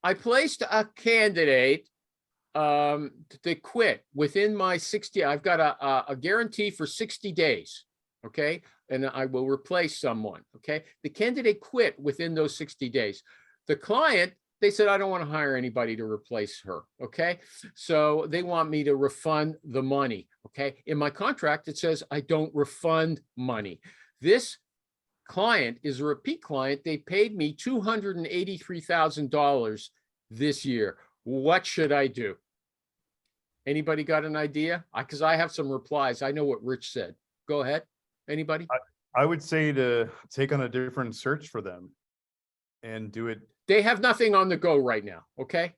I placed a candidate they quit within my 60. I've got a guarantee for 60 days. Okay. And I will replace someone. Okay. The candidate quit within those 60 days. The client, they said, I don't want to hire anybody to replace her. Okay. So they want me to refund the money. Okay. In my contract, it says I don't refund money. This client is a repeat client. They paid me $283,000 this year. What should I do? Anybody got an idea? Because I have some replies. I know what Rich said. Go ahead. Anybody? I would say to take on a different search for them and do it. They have nothing on the go right now. Okay.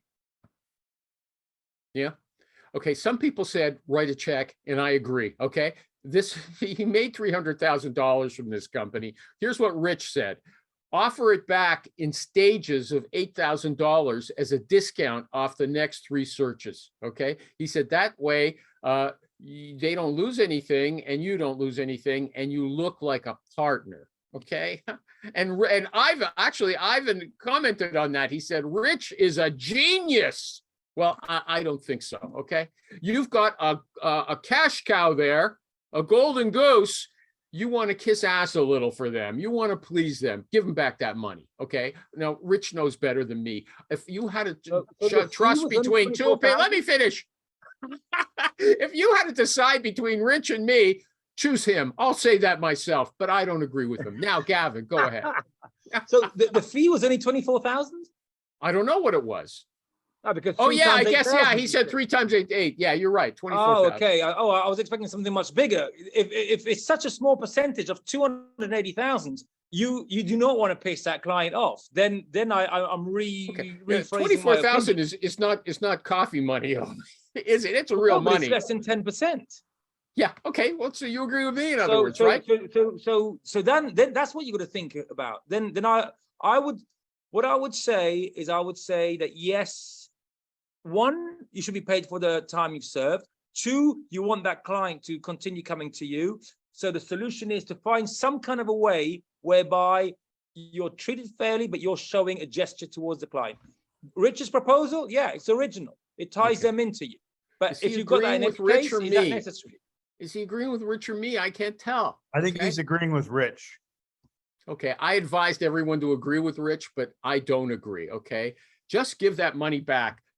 Yeah. Okay. Some people said write a check, and I agree. Okay. He made $300,000 from this company. Here's what Rich said. Offer it back in stages of $8,000 as a discount off the next 3 searches. Okay. He said that way they don't lose anything and you don't lose anything and you look like a partner. Okay. And Ivan commented on that. He said, Rich is a genius. Well, I don't think so. Okay. You've got a cash cow there, a golden goose. You want to kiss ass a little for them. You want to please them. Give them back that money. Okay. Now, Rich knows better than me. If you had to trust between two, let me finish. If you had to decide between Rich and me, choose him. I'll say that myself, but I don't agree with him. Now, Gavin, go ahead. So the fee was only 24,000? I don't know what it was. No, because I guess, yeah, he said 3 times 8. Yeah, you're right. 24,000. Oh, okay. I was expecting something much bigger. If it's such a small percentage of 280,000, you do not want to piss that client off. Then I'm rephrasing. 24,000 is not coffee money, is it? It's a real money. It's less than 10%. Yeah. Okay. Well, so you agree with me, in other words, right? So then that's what you got to think about. Then I would say that yes. 1, you should be paid for the time you've served. 2, you want that client to continue coming to you. So the solution is to find some kind of a way whereby you're treated fairly, but you're showing a gesture towards the client. Rich's proposal, yeah, it's original. It ties them into you. But if you've got that in a case, is that necessary? Is he agreeing with Rich or me? I can't tell. I think he's agreeing with Rich. Okay. I advised everyone to agree with Rich, but I don't agree. Okay. Just give that money back.